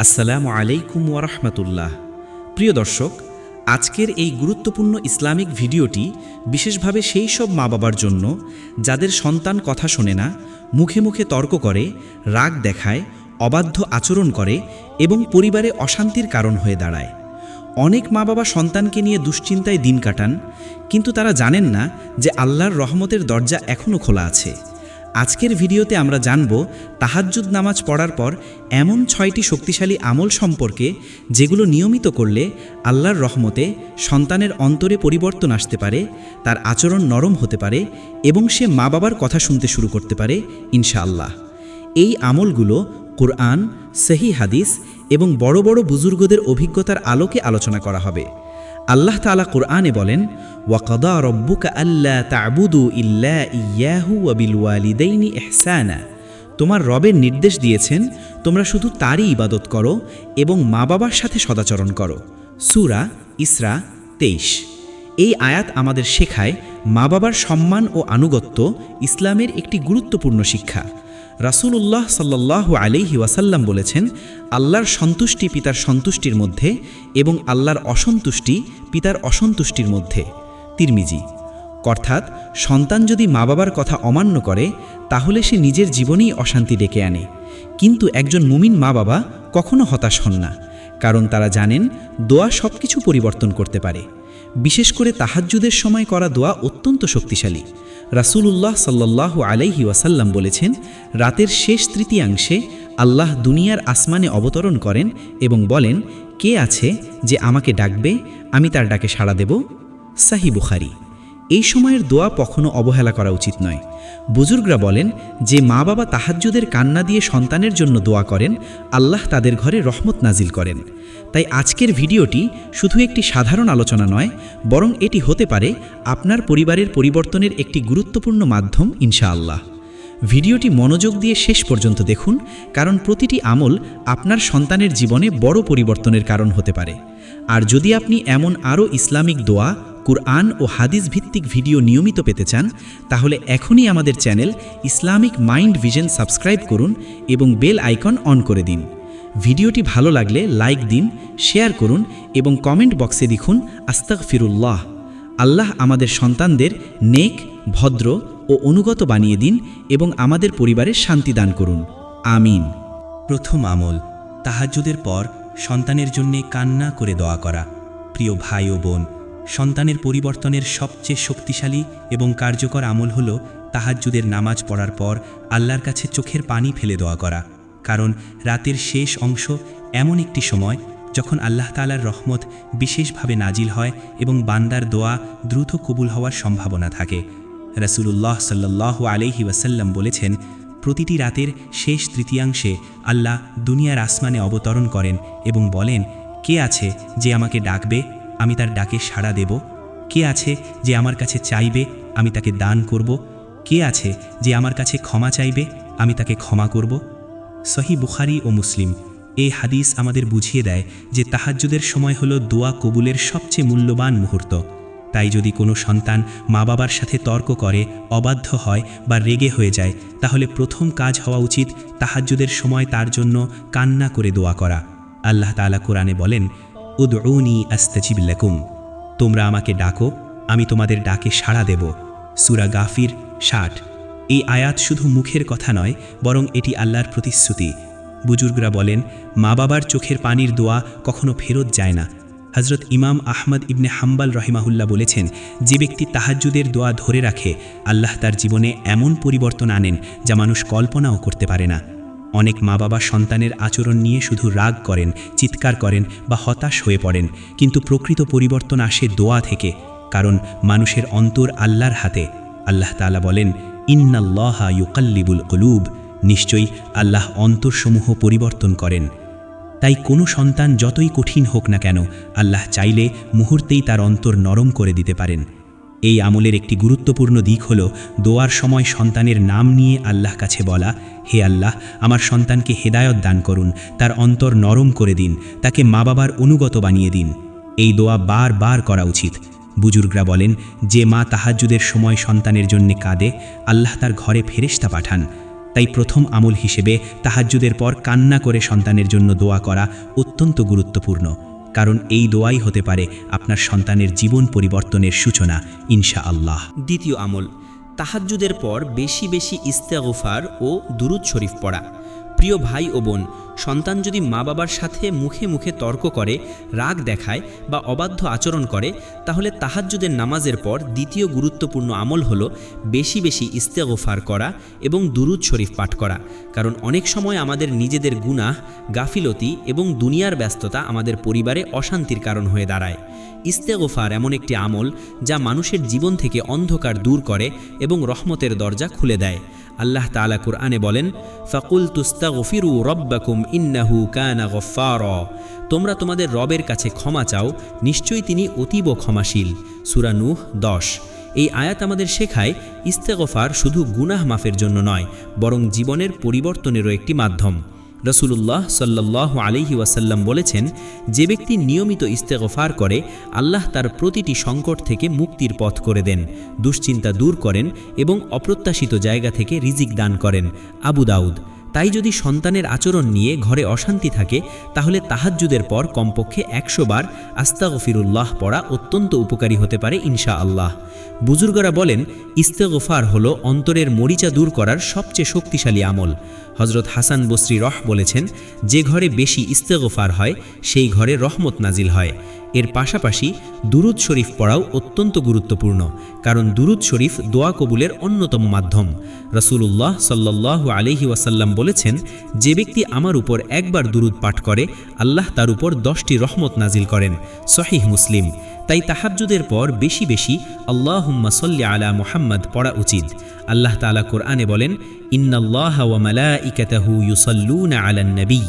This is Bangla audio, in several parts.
আসসালামু আলাইকুম ওয়ারাহমাতুল্লাহ। প্রিয় দর্শক, আজকের এই গুরুত্বপূর্ণ ইসলামিক ভিডিওটি বিশেষভাবে সেই সব মা বাবার জন্য যাদের সন্তান কথা শোনে না, মুখে মুখে তর্ক করে, রাগ দেখায়, অবাধ্য আচরণ করে এবং পরিবারে অশান্তির কারণ হয়ে দাঁড়ায়। অনেক মা বাবা সন্তানকে নিয়ে দুশ্চিন্তায় দিন কাটান, কিন্তু তারা জানেন না যে আল্লাহর রহমতের দরজা এখনও খোলা আছে। আজকের ভিডিওতে আমরা জানব তাহাজ্জুদ নামাজ পড়ার পর এমন 6টি শক্তিশালী আমল সম্পর্কে যেগুলো নিয়মিত করলে আল্লাহর রহমতে সন্তানের অন্তরে পরিবর্তন আসতে পারে, তার আচরণ নরম হতে পারে এবং সে মা বাবার কথা শুনতে শুরু করতে পারে ইনশাআল্লাহ। এই আমলগুলো কুরআন, সহিহ হাদিস এবং বড় বড় বুজুর্গদের অভিজ্ঞতার আলোকে আলোচনা করা হবে। আল্লাহ তাআলা কুরআনে বলেন, ওয়াকাদা রব্বুকা আল্লা তা'বুদু ইল্লা ইয়াহু ওয়া বিল ওয়ালিদাইনি ইহসানা। তোমার রবের নির্দেশ দিয়েছেন তোমরা শুধু তারই ইবাদত করো এবং মা বাবার সাথে সদাচরণ করো। সূরা ইসরা 23। এই আয়াত আমাদের শেখায় মা বাবার সম্মান ও আনুগত্য ইসলামের একটি গুরুত্বপূর্ণ শিক্ষা। রাসূলুল্লাহ সাল্লাল্লাহু আলাইহি ওয়াসাল্লাম বলেছেন, আল্লাহর সন্তুষ্টি পিতার সন্তুষ্টির মধ্যে এবং আল্লাহর অসন্তুষ্টি পিতার অসন্তুষ্টির মধ্যে। তিরমিজি। অর্থাৎ সন্তান যদি মা বাবার কথা অমান্য করে তাহলে সে নিজের জীবনেই অশান্তি ডেকে আনে। কিন্তু একজন মুমিন মা বাবা কখনো হতাশ হন না, কারণ তারা জানেন দোয়া সব কিছু পরিবর্তন করতে পারে। বিশেষ করে তাহাজ্জুদের সময় করা দোয়া অত্যন্ত শক্তিশালী। রাসূলুল্লাহ সাল্লাল্লাহু আলাইহি ওয়াসাল্লাম বলেছেন, রাতের শেষ তৃতীয়াংশে আল্লাহ দুনিয়ার আসমানে অবতরণ করেন এবং বলেন, কে আছে যে আমাকে ডাকবে, আমি তার ডাকে সাড়া দেব। সহিহ বুখারী। এই সময়ের দোয়া কখনো অবহেলা করা উচিত নয়। বুজুর্গরা বলেন যে মা বাবা তাহাজ্জুদের কান্না দিয়ে সন্তানের জন্য দোয়া করেন, আল্লাহ তাদের ঘরে রহমত নাজিল করেন। তাই আজকের ভিডিওটি শুধু একটি সাধারণ আলোচনা নয়, বরং এটি হতে পারে আপনার পরিবারের পরিবর্তনের একটি গুরুত্বপূর্ণ মাধ্যম ইনশাআল্লাহ। ভিডিওটি মনোযোগ দিয়ে শেষ পর্যন্ত দেখুন, কারণ প্রতিটি আমল আপনার সন্তানের জীবনে বড় পরিবর্তনের কারণ হতে পারে। আর যদি আপনি এমন আরও ইসলামিক দোয়া, কুরআন ও হাদিস ভিত্তিক ভিডিও নিয়মিত পেতে চান, তাহলে এখনই আমাদের channel Islamic mind vision subscribe করুন এবং বেল আইকন অন করে দিন। ভিডিওটি ভালো লাগলে লাইক দিন, শেয়ার করুন এবং কমেন্ট বক্সে লিখুন আস্তাগফিরুল্লাহ। আল্লাহ আমাদের সন্তানদের নেক, ভদ্র ও অনুগত বানিয়ে দিন এবং আমাদের পরিবারে শান্তি দান করুন। আমিন। প্রথম আমল, তাহাজ্জুদের পর সন্তানের জন্যে কান্না করে দোয়া করা। প্রিয় ভাই ও বোন, সন্তানের পরিবর্তনের সবচেয়ে শক্তিশালী এবং কার্যকর আমল হল তাহাজ্জুদের নামাজ পড়ার পর আল্লাহর কাছে চোখের পানি ফেলে দোয়া করা। কারণ রাতের শেষ অংশ এমন একটি সময় যখন আল্লাহ তাআলার রহমত বিশেষভাবে নাজিল হয় এবং বান্দার দোয়া দ্রুত কবুল হওয়ার সম্ভাবনা থাকে। রাসূলুল্লাহ সাল্লাল্লাহু আলাইহি ওয়াসাল্লাম বলেছেন, প্রতিটি রাতের শেষ তৃতীয়াংশে আল্লাহ দুনিয়ার আসমানে অবতরণ করেন এবং বলেন, কে আছে যে আমাকে ডাকবে, আমি তার ডাকে সাড়া দেব। কে আছে যে আমার কাছে চাইবে, আমি তাকে দান করব। কে আছে যে আমার কাছে ক্ষমা চাইবে, আমি তাকে ক্ষমা করব। সহিহ বুখারী ও মুসলিম। এই হাদিস আমাদের বুঝিয়ে দেয় যে তাহাজ্জুদের সময় হলো দোয়া কবুলের সবচেয়ে মূল্যবান মুহূর্ত। তাই যদি কোনো সন্তান মা বাবার সাথে তর্ক করে, অবাধ্য হয় বা রেগে হয়ে যায়, তাহলে প্রথম কাজ হওয়া উচিত তাহাজ্জুদের সময় তার জন্য কান্না করে দোয়া করা। আল্লাহ তাআলা কোরআনে বলেন, উদউনি আস্তাজিব লাকুম। তোমরা আমাকে ডাকো, আমি তোমাদের ডাকে সাড়া দেব। সূরা গাফির 60। এই আয়াত শুধু মুখের কথা নয়, বরং এটি আল্লাহর প্রতিশ্রুতি। বুজুর্গরা বলেন, মা বাবার চোখের পানির দোয়া কখনো ফেরত যায় না। হযরত ইমাম আহমদ ইবনে হাম্বল রহিমাহুল্লাহ বলেছেন, যে ব্যক্তি তাহাজ্জুদের দোয়া ধরে রাখে, আল্লাহ তার জীবনে এমন পরিবর্তন আনেন যা মানুষ কল্পনাও করতে পারে না। অনেক মা বাবা সন্তানের আচরণ নিয়ে শুধু রাগ করেন, চিৎকার করেন বা হতাশ হয়ে পড়েন, কিন্তু প্রকৃত পরিবর্তন আসে দোয়া থেকে। কারণ মানুষের অন্তর আল্লাহর হাতে। আল্লাহ তাআলা বলেন, ইন্নাল্লাহা ইউকাল্লিবুল কুলুব। নিশ্চয়ই আল্লাহ অন্তরসমূহ পরিবর্তন করেন। তাই কোনো সন্তান যতই কঠিন হোক না কেন, আল্লাহ চাইলে মুহূর্তেই তার অন্তর নরম করে দিতে পারেন। এই আমলের একটি গুরুত্বপূর্ণ দিক হল দোয়ার সময় সন্তানের নাম নিয়ে আল্লাহ কাছে বলা, হে আল্লাহ, আমার সন্তানকে হেদায়ত দান করুন, তার অন্তর নরম করে দিন, তাকে মা বাবার অনুগত বানিয়ে দিন। এই দোয়া বারবার করা উচিত। বুজুর্গরা বলেন, যে মা তাহাজ্জুদের সময় সন্তানের জন্য কাঁদে, আল্লাহ তার ঘরে ফেরেশতা পাঠান। তাই প্রথম আমল হিসেবে তাহাজ্জুদের পর কান্না করে সন্তানের জন্য দোয়া করা অত্যন্ত গুরুত্বপূর্ণ, কারণ এই দোয়াই হতে পারে আপনার সন্তানের জীবন পরিবর্তনের সূচনা ইনশাআল্লাহ। দ্বিতীয় আমল, তাহাজ্জুদের পর বেশি বেশি ইস্তেগফার ও দুরূদ শরীফ পড়া। প্রিয় ভাই ও বোন, সন্তান যদি মা বাবার সাথে মুখে মুখে তর্ক করে, রাগ দেখায় বা অবাধ্য আচরণ করে, তাহলে তাহাজ্জুদের নামাজের পর দ্বিতীয় গুরুত্বপূর্ণ আমল হলো বেশি বেশি ইস্তেগফার করা এবং দুরূদ শরীফ পাঠ করা। কারণ অনেক সময় আমাদের নিজেদের গুনাহ, গাফিলতি এবং দুনিয়ার ব্যস্ততা আমাদের পরিবারে অশান্তির কারণ হয়ে দাঁড়ায়। ইস্তেগফার এমন একটি আমল যা মানুষের জীবন থেকে অন্ধকার দূর করে এবং রহমতের দরজা খুলে দেয়। আল্লাহ তাআলা কুরআনে বলেন, ফাকুল তুস্তাগফিরু রব্বাকুম ইন্নাহু কানা গফফারা। তোমরা তোমাদের রবের কাছে ক্ষমা চাও, নিশ্চয়ই তিনি অতীব ক্ষমাশীল। সূরা নূহ 10। এই আয়াত আমাদের শেখায় ইস্তেগফার শুধু গুনাহ মাফের জন্য নয়, বরং জীবনের পরিবর্তনেরও একটি মাধ্যম। রাসূলুল্লাহ সাল্লাল্লাহু আলাইহি ওয়াসাল্লাম বলেছেন, যে ব্যক্তি নিয়মিত ইস্তেগফার করে, আল্লাহ তার প্রতিটি সংকট থেকে মুক্তির পথ করে দেন, দুশ্চিন্তা দূর করেন এবং অপ্রত্যাশিত জায়গা থেকে রিজিক দান করেন। আবু দাউদ। তাই যদি সন্তানের আচরণ নিয়ে ঘরে অশান্তি থাকে, তাহলে তাহাজ্জুদের পর কমপক্ষে 100 বার আস্তাগফিরুল্লাহ পড়া অত্যন্ত উপকারী হতে পারে ইনশাআল্লাহ। বুজুর্গরা বলেন, ইস্তেগফার হলো অন্তরের মরিচা দূর করার সবচেয়ে শক্তিশালী আমল। হযরত হাসান বসরি বলেছেন, যে ঘরে বেশি ইস্তেগফার হয় সেই ঘরে রহমত নাজিল হয়। এর পাশাপাশি দুরূদ শরীফ পড়াও অত্যন্ত গুরুত্বপূর্ণ, কারণ দুরূদ শরীফ দোয়া কবুলের অন্যতম মাধ্যম। রাসূলুল্লাহ সাল্লাল্লাহু আলাইহি ওয়াসাল্লাম বলেছেন, যে ব্যক্তি আমার উপর একবার দুরূদ পাঠ করে, আল্লাহ তার উপর 10টি রহমত নাজিল করেন। সহিহ মুসলিম। তাই তাহাজ্জুদের পর বেশি বেশি আল্লাহুম্মা সাল্লি আলা মুহাম্মাদ পড়া উচিত। আল্লাহ তাআলা কোরআনে বলেন, ইন্নাল্লাহা ওয়া মালাইকাতাহু ইউসাল্লুনা আলান নবী।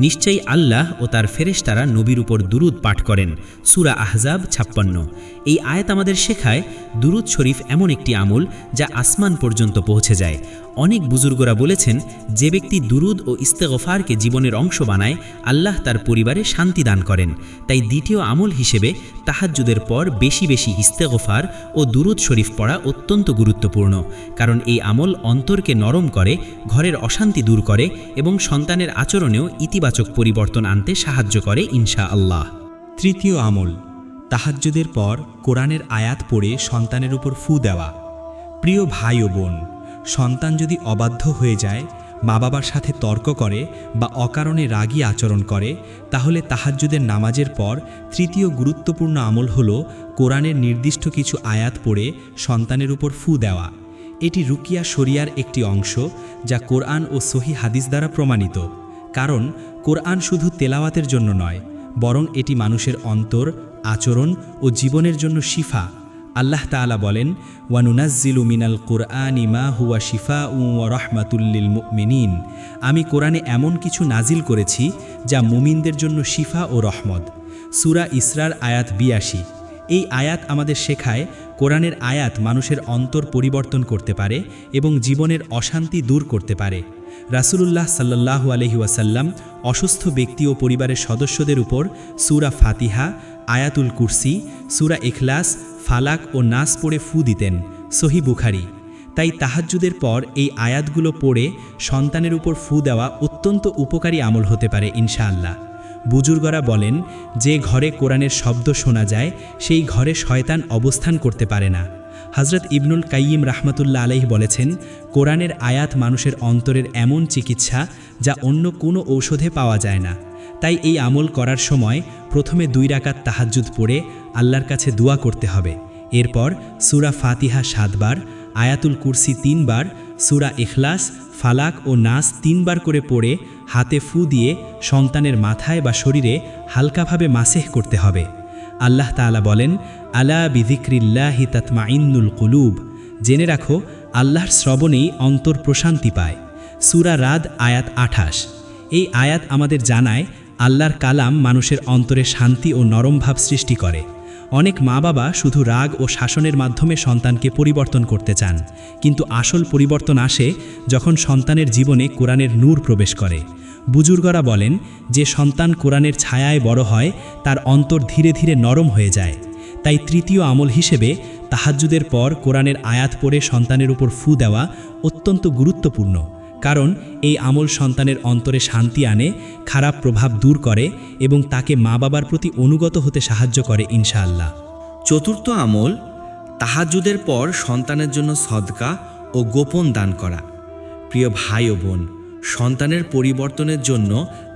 নিশ্চয়ই আল্লাহ ও তার ফেরেশতারা নবীর উপর দুরূদ পাঠ করেন। সূরা আহজাব 56। এই আয়াত আমাদের শেখায় দুরূদ শরীফ এমন একটি আমল যা আসমান পর্যন্ত পৌঁছে যায়। অনেক বুজুর্গরা বলেছেন, যে ব্যক্তি দুরূদ ও ইস্তেগফারকে জীবনের অংশ বানায়, আল্লাহ তার পরিবারে শান্তি দান করেন। তাই দ্বিতীয় আমল হিসেবে তাহাজ্জুদের পর বেশি বেশি ইস্তেগফার ও দুরূদ শরীফ পড়া অত্যন্ত গুরুত্বপূর্ণ, কারণ এই আমল অন্তরকে নরম করে, ঘরের অশান্তি দূর করে এবং সন্তানের আচরণেও ইতিবাচক পরিবর্তন আনতে সাহায্য করে ইনশাআল্লাহ। তৃতীয় আমল, তাহাজ্জুদের পর কোরআনের আয়াত পড়ে সন্তানের উপর ফু দেওয়া। প্রিয় ভাই ও বোন, সন্তান যদি অবাধ্য হয়ে যায়, মা বাবার সাথে তর্ক করে বা অকারণে রাগী আচরণ করে, তাহলে তাহাজ্জুদের নামাজের পর তৃতীয় গুরুত্বপূর্ণ আমল হল কোরআনের নির্দিষ্ট কিছু আয়াত পড়ে সন্তানের উপর ফু দেওয়া। এটি রুকিয়া শরিয়ার একটি অংশ, যা কোরআন ও সহিহ হাদিস দ্বারা প্রমাণিত। কারণ কোরআন শুধু তেলাওয়াতের জন্য নয়, বরং এটি মানুষের অন্তর, আচরণ ও জীবনের জন্য শিফা। আল্লাহ তাআলা বলেন, ওয়ানুনাজ্জিলু মিনাল কুরআনি মা হুয়া শিফাউ ওয়া রাহমাতুল লিল মুমিনিন। আমি কোরআনে এমন কিছু নাজিল করেছি যা মুমিনদের জন্য শিফা ও রহমত। সূরা ইসরার আয়াত 82। এই আয়াত আমাদের শেখায় কোরআনের আয়াত মানুষের অন্তর পরিবর্তন করতে পারে এবং জীবনের অশান্তি দূর করতে পারে। রাসূলুল্লাহ সাল্লাল্লাহু আলাইহি ওয়াসাল্লাম অসুস্থ ব্যক্তি ও পরিবারের সদস্যদের উপর সূরা ফাতিহা, আয়াতুল কুরসি, সূরা ইখলাস, ফালাক ও নাস পড়ে ফু দিতেন। সহিহ বুখারী। তাই তাহাজ্জুদের পর এই আয়াতগুলো পড়ে সন্তানের উপর ফু দেওয়া অত্যন্ত উপকারী আমল হতে পারে ইনশাআল্লাহ। বুজুর্গরা বলেন, যে ঘরে কোরআনের শব্দ শোনা যায় সেই ঘরে শয়তান অবস্থান করতে পারে না। হযরত ইবনুল কাইয়িম রাহমাতুল্লাহ আলাইহি বলেছেন, কোরআনের আয়াত মানুষের অন্তরের এমন চিকিৎসা যা অন্য কোনো ঔষধে পাওয়া যায় না। তাই এই আমল করার সময় প্রথমে 2 রাকাত তাহাজ্জুদ পড়ে আল্লাহর কাছে দোয়া করতে হবে। এরপর সূরা ফাতিহা 7 বার, আয়াতুল কুরসি 3 বার, সূরা ইখলাস, ফালাক ও নাস 3 বার করে পড়ে হাতে ফু দিয়ে সন্তানের মাথায় বা শরীরে হালকাভাবে মাসেহ করতে হবে। আল্লাহ তাআলা বলেন, আলা বিযিকরিল্লাহি তাতমাইন্নুল কুলুব। জেনে রাখো, আল্লাহর শ্রবণেই অন্তর প্রশান্তি পায়। সূরা রাদ আয়াত 28। এই আয়াত আমাদের জানায় আল্লাহর কালাম মানুষের অন্তরে শান্তি ও নরম ভাব সৃষ্টি করে। অনেক মা বাবা শুধু রাগ ও শাসনের মাধ্যমে সন্তানকে পরিবর্তন করতে চান, কিন্তু আসল পরিবর্তন আসে যখন সন্তানের জীবনে কোরআনের নূর প্রবেশ করে। বুজুর্গরা বলেন, যে সন্তান কোরআনের ছায়ায় বড় হয় তার অন্তর ধীরে ধীরে নরম হয়ে যায়। তাই তৃতীয় আমল হিসেবে তাহাজ্জুদের পর কোরআনের আয়াত পড়ে সন্তানের উপর ফু দেওয়া অত্যন্ত গুরুত্বপূর্ণ, কারণ এই আমল সন্তানের অন্তরে শান্তি আনে, খারাপ প্রভাব দূর করে এবং তাকে মা বাবার প্রতি অনুগত হতে সাহায্য করে ইনশাআল্লাহ। চতুর্থ আমল, তাহাজ্জুদের পর সন্তানের জন্য সদকা ও গোপন দান করা। প্রিয় ভাই ও বোন, সন্তানের পরিবর্তনের জন্য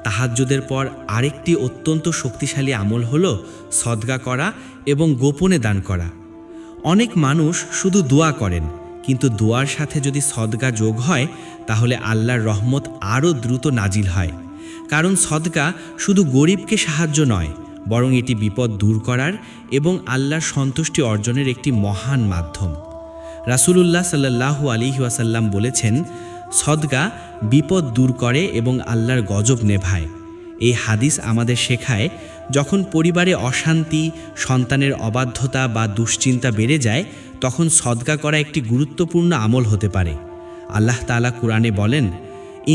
তাহাজ্জুদের পর আরেকটি অত্যন্ত শক্তিশালী আমল হলো সদকা করা এবং গোপনে দান করা। অনেক মানুষ শুধু দোয়া করেন, কিন্তু দোয়ার সাথে যদি সদকা যোগ হয় তাহলে আল্লাহর রহমত আরও দ্রুত নাজিল হয়। কারণ সদকা শুধু গরিবকে সাহায্য নয়, বরং এটি বিপদ দূর করার এবং আল্লাহর সন্তুষ্টি অর্জনের একটি মহান মাধ্যম। রাসূলুল্লাহ সাল্লাল্লাহু আলাইহি ওয়াসাল্লাম বলেছেন, সদকা বিপদ দূর করে এবং আল্লাহর গজব নেভায়। এই হাদিস আমাদের শেখায়, যখন পরিবারে অশান্তি, সন্তানের অবাধ্যতা বা দুশ্চিন্তা বেড়ে যায়, তখন সদকা করা একটি গুরুত্বপূর্ণ আমল হতে পারে। আল্লাহ তাআলা কুরআনে বলেন,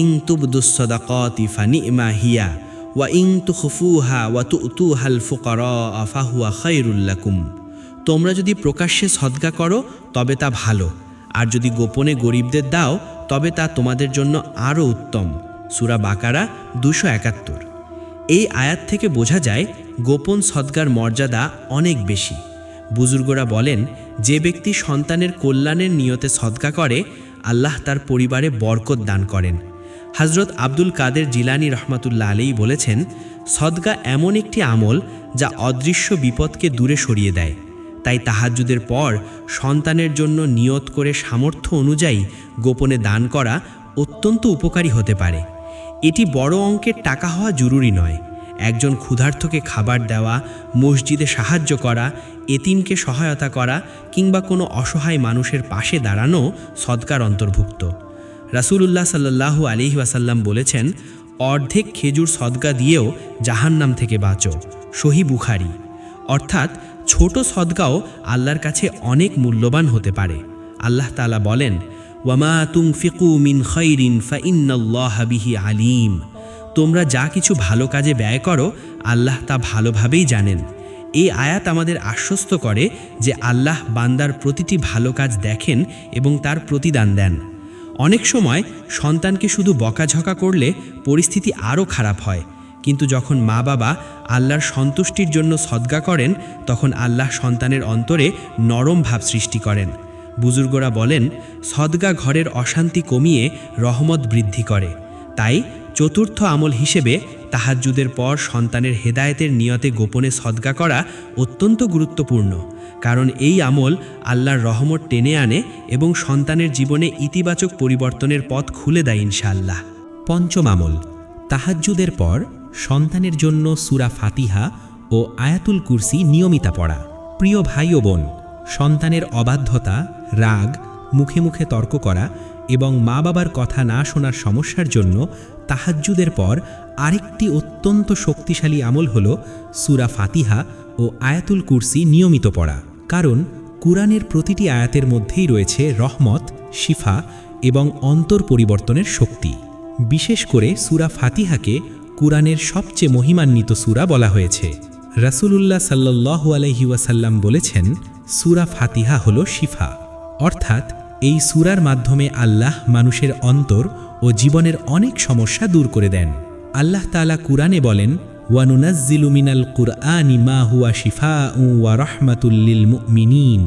ইন তুবদুস সাদাকাতি ফানি'মা হিয়া ওয়া ইন তুখফুহা ওয়া তু'তুহাল ফুকারা ফাহুয়া খায়রুল লাকুম। তোমরা যদি প্রকাশ্যে সদকা করো তবে তা ভালো, আর যদি গোপনে গরিবদের দাও তবে তা তোমাদের জন্য আরও উত্তম। সূরা বাকারা 271। এই আয়াত থেকে বোঝা যায় গোপন সদকার মর্যাদা অনেক বেশি। বুজুর্গরা বলেন, যে ব্যক্তি সন্তানের কল্যাণের নিয়তে সদকা করে, আল্লাহ তার পরিবারে বরকত দান করেন। হযরত আব্দুল কাদের জিলানী রহমাতুল্লাহ আলাইহি বলেছেন, সদকা এমন একটি আমল যা অদৃশ্য বিপদকে দূরে সরিয়ে দেয়। তাই তাহাজ্জুদের পর সন্তানের জন্য নিয়ত করে সামর্থ্য অনুযায়ী গোপনে দান করা অত্যন্ত উপকারী হতে পারে। এটি বড় অঙ্কের টাকা হওয়া জরুরি নয়। একজন ক্ষুধার্তকে খাবার দেওয়া, মসজিদে সাহায্য করা, এতিমকে সহায়তা করা কিংবা কোনো অসহায় মানুষের পাশে দাঁড়ানো সদকার অন্তর্ভুক্ত। রাসূলুল্লাহ সাল্লাল্লাহু আলাইহি ওয়াসাল্লাম বলেছেন, অর্ধেক খেজুর সদকা দিয়েও জাহান্নাম থেকে বাঁচো। সহিহ বুখারী। অর্থাৎ ছোট সদকাও আল্লাহর কাছে অনেক মূল্যবান হতে পারে। আল্লাহ তাআলা বলেন, ওয়ামা তুনফিকু মিন খাইরিন ফাইন্নাল্লাহা বিহি আলিম। তোমরা যা কিছু ভালো কাজে ব্যয় করো, আল্লাহ তা ভালোভাবেই জানেন। এই আয়াত আমাদের আশ্বস্ত করে যে আল্লাহ বান্দার প্রতিটি ভালো কাজ দেখেন এবং তার প্রতিদান দেন। অনেক সময় সন্তানকে শুধু বকাঝকা করলে পরিস্থিতি আরও খারাপ হয়, কিন্তু যখন মা বাবা আল্লাহর সন্তুষ্টির জন্য সদকা করেন, তখন আল্লাহ সন্তানের অন্তরে নরম ভাব সৃষ্টি করেন। বুজুর্গরা বলেন, সদকা ঘরের অশান্তি কমিয়ে রহমত বৃদ্ধি করে। তাই চতুর্থ আমল হিসেবে তাহাজ্জুদের পর সন্তানের হেদায়েতের নিয়তে গোপনে সদকা করা অত্যন্ত গুরুত্বপূর্ণ। কারণ এই আমল আল্লাহর রহমত টেনে আনে এবং সন্তানের জীবনে ইতিবাচক পরিবর্তনের পথ খুলে দেয় ইনশাআল্লাহ। পঞ্চম আমল, তাহাজ্জুদের পর সন্তানের জন্য সূরা ফাতিহা ও আয়াতুল কুরসি নিয়মিত পড়া। প্রিয় ভাই ও বোন, সন্তানের অবাধ্যতা, রাগ, মুখে মুখে তর্ক করা এবং মা বাবার কথা না শোনার সমস্যার জন্য তাহাজ্জুদের পর আরেকটি অত্যন্ত শক্তিশালী আমল হল সূরা ফাতিহা ও আয়াতুল কুরসি নিয়মিত পড়া। কারণ কুরআনের প্রতিটি আয়াতের মধ্যেই রয়েছে রহমত, শিফা এবং অন্তর পরিবর্তনের শক্তি। বিশেষ করে সূরা ফাতিহাকে কুরআনের সবচেয়ে মহিমান্বিত সূরা বলা হয়েছে। রাসূলুল্লাহ সাল্লাল্লাহু আলাইহি ওয়াসাল্লাম বলেছেন, সূরা ফাতিহা হলো শিফা। অর্থাৎ এই সূরার মাধ্যমে আল্লাহ মানুষের অন্তর ও জীবনের অনেক সমস্যা দূর করে দেন। আল্লাহ তাআলা কুরআনে বলেন, ওয়ানুনাজ্জিলু মিনাল কুরআনি মা হুয়া শিফাউন ওয়া রাহমাতুল লিল মুমিনিন।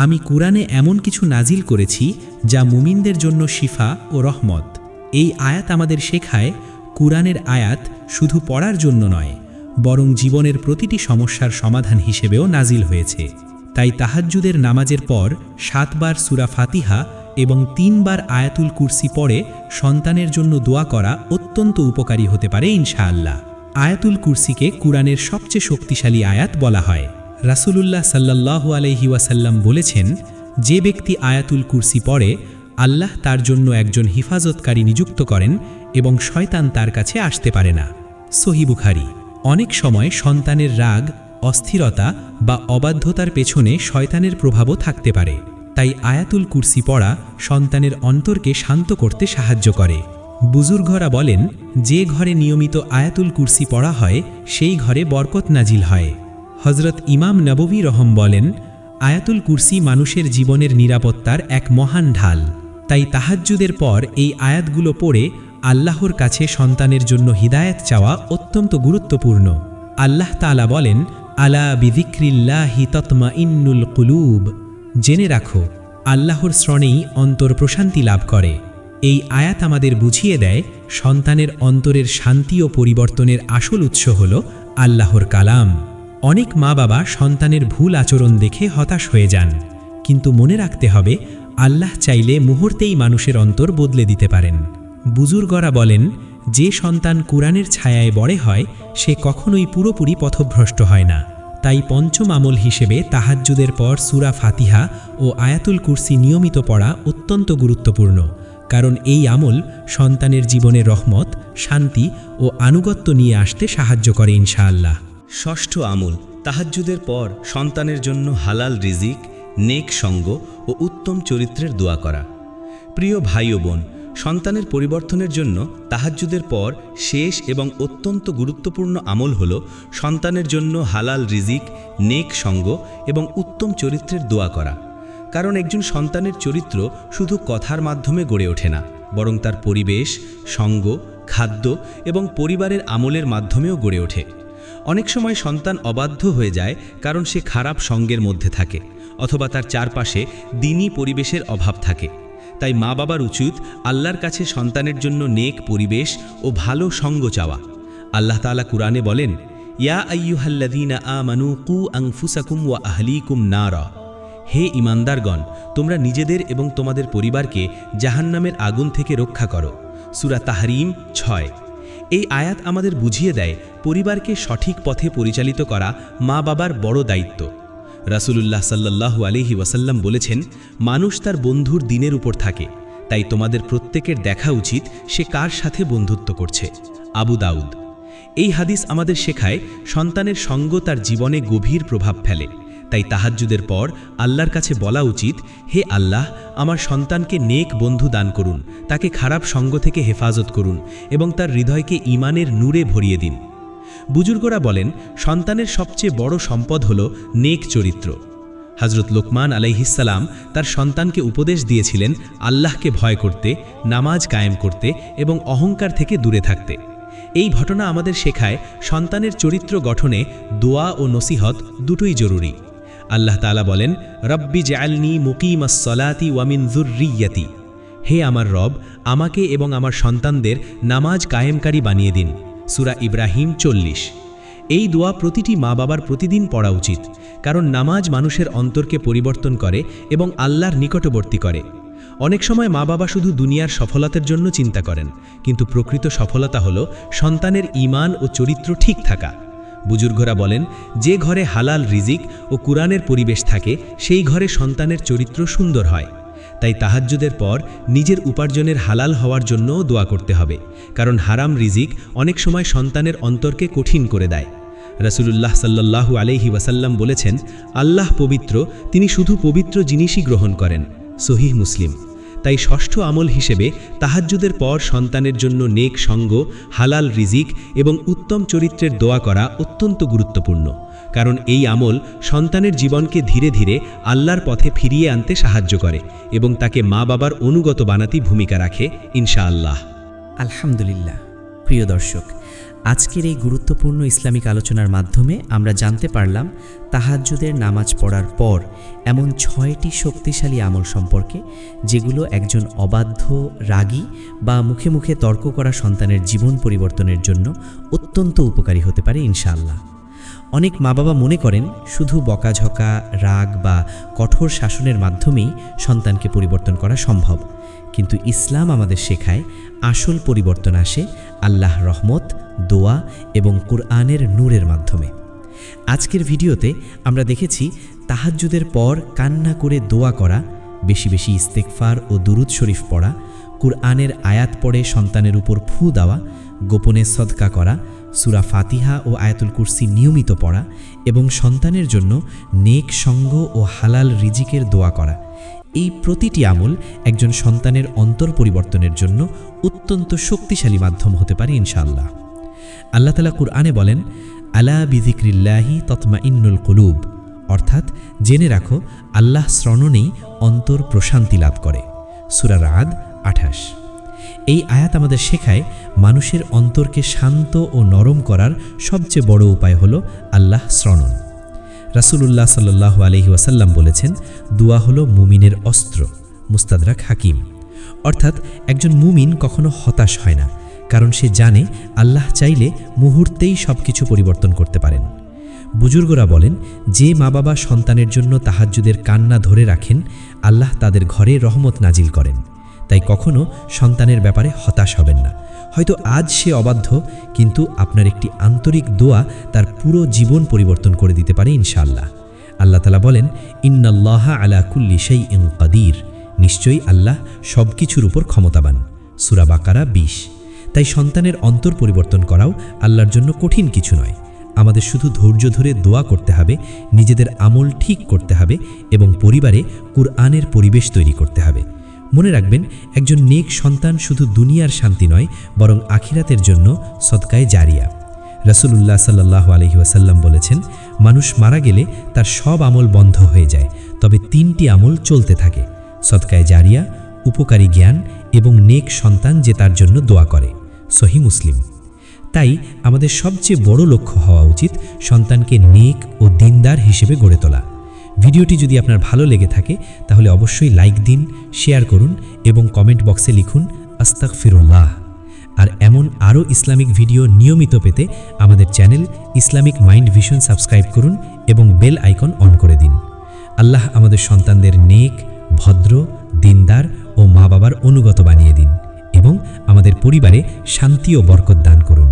আমি কুরআনে এমন কিছু নাজিল করেছি যা মুমিনদের জন্য শিফা ও রহমত। এই আয়াত আমাদের শেখায়, কুরআনের আয়াত শুধু পড়ার জন্য নয়, বরং জীবনের প্রতিটি সমস্যার সমাধান হিসেবেও নাজিল হয়েছে। তাই তাহাজ্জুদের নামাজের পর 7 বার সূরা ফাতিহা এবং 3 বার আয়াতুল কুরসি পড়ে সন্তানের জন্য দোয়া করা অত্যন্ত উপকারী হতে পারে ইনশাআল্লাহ। আয়াতুল কুরসিকে কুরআনের সবচেয়ে শক্তিশালী আয়াত বলা হয়। রাসূলুল্লাহ সাল্লাল্লাহু আলাইহি ওয়াসাল্লাম বলেছেন, যে ব্যক্তি আয়াতুল কুরসি পড়ে, আল্লাহ তার জন্য একজন হিফাজতকারী নিযুক্ত করেন এবং শয়তান তার কাছে আসতে পারে না। সহিহ বুখারী। অনেক সময় সন্তানের রাগ, অস্থিরতা বা অবাধ্যতার পেছনে শয়তানের প্রভাবও থাকতে পারে। তাই আয়াতুল কুরসি পড়া সন্তানের অন্তরকে শান্ত করতে সাহায্য করে। বুজুর্গরা বলেন, যে ঘরে নিয়মিত আয়াতুল কুরসি পড়া হয় সেই ঘরে বরকত নাজিল হয়। হযরত ইমাম নববী রহম বলেন, আয়াতুল কুরসি মানুষের জীবনের নিরাপত্তার এক মহান ঢাল। তাই তাহাজ্জুদের পর এই আয়াতগুলো পড়ে আল্লাহর কাছে সন্তানের জন্য হিদায়াত চাওয়া অত্যন্ত গুরুত্বপূর্ণ। আল্লাহ তাআলা বলেন, আলা বিযিক্রিল্লাহি তাতমাইন্নুল কুলুব, জেনে রাখো আল্লাহর স্মরণেই অন্তর প্রশান্তি লাভ করে। এই আয়াত আমাদের বুঝিয়ে দেয় সন্তানের অন্তরের শান্তি ও পরিবর্তনের আসল উৎস হল আল্লাহর কালাম। অনেক মা বাবা সন্তানের ভুল আচরণ দেখে হতাশ হয়ে যান, কিন্তু মনে রাখতে হবে আল্লাহ চাইলে মুহূর্তেই মানুষের অন্তর বদলে দিতে পারেন। বুজুর্গরা বলেন, যে সন্তান কুরআনের ছায়ায় বড় হয় সে কখনোই পুরোপুরি পথভ্রষ্ট হয় না। তাই পঞ্চম আমল হিসেবে তাহাজ্জুদের পর সূরা ফাতিহা ও আয়াতুল কুরসি নিয়মিত পড়া অত্যন্ত গুরুত্বপূর্ণ, কারণ এই আমল সন্তানের জীবনে রহমত, শান্তি ও আনুগত্য নিয়ে আসতে সাহায্য করে ইনশাআল্লাহ। ষষ্ঠ আমল, তাহাজ্জুদের পর সন্তানের জন্য হালাল রিজিক, নেক সঙ্গ ও উত্তম চরিত্রের দোয়া করা। প্রিয় ভাই ও বোন, সন্তানের পরিবর্তনের জন্য তাহাজ্জুদের পর শেষ এবং অত্যন্ত গুরুত্বপূর্ণ আমল হল সন্তানের জন্য হালাল রিজিক, নেক সঙ্গ এবং উত্তম চরিত্রের দোয়া করা। কারণ একজন সন্তানের চরিত্র শুধু কথার মাধ্যমে গড়ে ওঠে না, বরং তার পরিবেশ, সঙ্গ, খাদ্য এবং পরিবারের আমলের মাধ্যমেও গড়ে ওঠে। অনেক সময় সন্তান অবাধ্য হয়ে যায় কারণ সে খারাপ সঙ্গের মধ্যে থাকে অথবা তার চারপাশে দ্বীনি পরিবেশের অভাব থাকে। তাই মা বাবার উচিত আল্লাহর কাছে সন্তানের জন্য নেক পরিবেশ ও ভালো সঙ্গ চাওয়া। আল্লাহ তাআলা কুরআনে বলেন, ইয়া আইয়ুহাল্লাযীনা আমানু কু আনফুসাকুম ওয়া আহলিকুম নারা, হে ঈমানদারগণ, তোমরা নিজেদের এবং তোমাদের পরিবারকে জাহান্নামের আগুন থেকে রক্ষা করো। সূরা তাহরিম 6। এই আয়াত আমাদের বুঝিয়ে দেয় পরিবারকে সঠিক পথে পরিচালিত করা মা বাবার বড় দায়িত্ব। রাসূলুল্লাহ সাল্লাল্লাহু আলাইহি ওয়াসাল্লাম বলেছেন, মানুষ তার বন্ধুর দিনের উপর থাকে, তাই তোমাদের প্রত্যেকের দেখা উচিত সে কার সাথে বন্ধুত্ব করছে। আবু দাউদ। এই হাদিস আমাদের শেখায় সন্তানের সঙ্গ তার জীবনে গভীর প্রভাব ফেলে। তাই তাহাজ্জুদের পর আল্লাহর কাছে বলা উচিত, হে আল্লাহ, আমার সন্তানকে নেক বন্ধু দান করুন, তাকে খারাপ সঙ্গ থেকে হেফাজত করুন এবং তার হৃদয়কে ঈমানের নূরে ভরিয়ে দিন। বুজুর্গরা বলেন, সন্তানের সবচেয়ে বড় সম্পদ হল নেক চরিত্র। হযরত লোকমান আলাইহিসসালাম তার সন্তানকে উপদেশ দিয়েছিলেন আল্লাহকে ভয় করতে, নামাজ কায়েম করতে এবং অহংকার থেকে দূরে থাকতে। এই ঘটনা আমাদের শেখায় সন্তানের চরিত্র গঠনে দোয়া ও নসিহত দুটোই জরুরি। আল্লাহ তাআলা বলেন, রব্বি জাআলনি মুকিমাস সলাতি ওয়া মিন যুররিয়্যাতি, হে আমার রব, আমাকে এবং আমার সন্তানদের নামাজ কায়েমকারী বানিয়ে দিন। সূরা ইব্রাহিম 40। এই দোয়া প্রতিটি মা বাবার প্রতিদিন পড়া উচিত, কারণ নামাজ মানুষের অন্তরকে পরিবর্তন করে এবং আল্লাহর নিকটবর্তী করে। অনেক সময় মা বাবা শুধু দুনিয়ার সফলতার জন্য চিন্তা করেন, কিন্তু প্রকৃত সফলতা হল সন্তানের ঈমান ও চরিত্র ঠিক থাকা। বুজুর্গরা বলেন, যে ঘরে হালাল রিজিক ও কুরআনের পরিবেশ থাকে সেই ঘরে সন্তানের চরিত্র সুন্দর হয়। তাই তাহাজ্জুদের পর নিজের উপার্জনের হালাল হওয়ার জন্যও দোয়া করতে হবে, কারণ হারাম রিজিক অনেক সময় সন্তানের অন্তরকে কঠিন করে দেয়। রাসূলুল্লাহ সাল্লাল্লাহু আলাইহি ওয়াসাল্লাম বলেছেন, আল্লাহ পবিত্র, তিনি শুধু পবিত্র জিনিসই গ্রহণ করেন। সহিহ মুসলিম। তাই ষষ্ঠ আমল হিসেবে তাহাজ্জুদের পর সন্তানের জন্য নেক সঙ্গ, হালাল রিজিক এবং উত্তম চরিত্রের দোয়া করা অত্যন্ত গুরুত্বপূর্ণ, কারণ এই আমল সন্তানের জীবনকে ধীরে ধীরে আল্লাহর পথে ফিরিয়ে আনতে সাহায্য করে এবং তাকে মা বাবার অনুগত বানাতে ভূমিকা রাখে ইনশাআল্লাহ। আলহামদুলিল্লাহ। প্রিয় দর্শক, আজকের এই গুরুত্বপূর্ণ ইসলামিক আলোচনার মাধ্যমে আমরা জানতে পারলাম তাহাজ্জুদের নামাজ পড়ার পর এমন 6টি শক্তিশালী আমল সম্পর্কে, যেগুলো একজন অবাধ্য, রাগী বা মুখে মুখে তর্ক করা সন্তানের জীবন পরিবর্তনের জন্য অত্যন্ত উপকারী হতে পারে ইনশাআল্লাহ। অনেক মা বাবা মনে করেন শুধু বকাঝকা, রাগ বা কঠোর শাসনের মাধ্যমেই সন্তানকে পরিবর্তন করা সম্ভব, কিন্তু ইসলাম আমাদের শেখায় আসল পরিবর্তন আসে আল্লাহর রহমত, দোয়া এবং কুরআনের নূরের মাধ্যমে। আজকের ভিডিওতে আমরা দেখেছি তাহাজ্জুদের পর কান্না করে দোয়া করা, বেশি বেশি ইস্তেগফার ও দুরূদ শরীফ পড়া, কুরআনের আয়াত পড়ে সন্তানের উপর ফু দেওয়া, গোপনে সদকা করা, সূরা ফাতিহা ও আয়াতুল কুরসি নিয়মিত পড়া এবং সন্তানের জন্য নেক সঙ্গ ও হালাল রিজিকের দোয়া করা। এই প্রতিটি আমল একজন সন্তানের অন্তর পরিবর্তনের জন্য অত্যন্ত শক্তিশালী মাধ্যম হতে পারে ইনশাআল্লাহ। আল্লাহ তাআলা কুরআনে বলেন, আলা বিযিক্রিল্লাহি তাতমাইন্নুল কুলুব, অর্থাৎ জেনে রাখো আল্লাহ স্মরণেই অন্তর প্রশান্তি লাভ করে। সূরা রাদ 28। এই আয়াত আমাদের শেখায় মানুষের অন্তরকে শান্ত ও নরম করার সবচেয়ে বড় উপায় হল আল্লাহ শ্রণন। রাসূলুল্লাহ সাল্লাল্লাহু আলাইহি ওয়াসাল্লাম বলেছেন, দোয়া হলো মুমিনের অস্ত্র। মুস্তাদরাক হাকিম। অর্থাৎ একজন মুমিন কখনো হতাশ হয় না, কারণ সে জানে আল্লাহ চাইলে মুহূর্তেই সব কিছু পরিবর্তন করতে পারেন। বুজুর্গরা বলেন, যে মা বাবা সন্তানের জন্য তাহাজ্জুদের কান্না ধরে রাখেন, আল্লাহ তাদের ঘরে রহমত নাজিল করেন। তাই কখনো সন্তানের ব্যাপারে হতাশ হবেন না। হয়তো আজ সে অবাধ্য, কিন্তু আপনার একটি আন্তরিক দোয়া তার পুরো জীবন পরিবর্তন করে দিতে পারে ইনশাআল্লাহ। আল্লাহ তাআলা বলেন, ইন্নাল্লাহা আলা কুল্লি শাইইন কাদির, নিশ্চয়ই আল্লাহ সব কিছুর উপর ক্ষমতাবান। সূরা বাকারা 20। তাই সন্তানের অন্তর পরিবর্তন করাও আল্লাহর জন্য কঠিন কিছু নয়। আমাদের শুধু ধৈর্য ধরে দোয়া করতে হবে, নিজেদের আমল ঠিক করতে হবে এবং পরিবারে কুরআনের পরিবেশ তৈরি করতে হবে। মনে রাখবেন, একজন নেক সন্তান শুধু দুনিয়ার শান্তি নয়, বরং আখিরাতের জন্য সদকায়ে জারিয়া। রাসূলুল্লাহ সাল্লাল্লাহু আলাইহি ওয়াসাল্লাম বলেছেন, মানুষ মারা গেলে তার সব আমল বন্ধ হয়ে যায়, তবে 3টি আমল চলতে থাকে: সদকায়ে জারিয়া, উপকারী জ্ঞান এবং নেক সন্তান যে তার জন্য দোয়া করে। সহিহ মুসলিম। তাই আমাদের সবচেয়ে বড় লক্ষ্য হওয়া উচিত সন্তানকে নেক ও দিনদার হিসেবে গড়ে তোলা। ভিডিওটি যদি আপনার ভালো লেগে থাকে তাহলে অবশ্যই লাইক দিন, শেয়ার করুন এবং কমেন্ট বক্সে লিখুন আস্তাগফিরুল্লাহ। আর এমন আরও ইসলামিক ভিডিও নিয়মিত পেতে আমাদের channel Islamic mind vision subscribe করুন এবং বেল আইকন অন করে দিন। আল্লাহ আমাদের সন্তানদের নেক, ভদ্র, দিনদার ও মা বাবার অনুগত বানিয়ে দিন এবং আমাদের পরিবারে শান্তি ও বরকত দান করুন।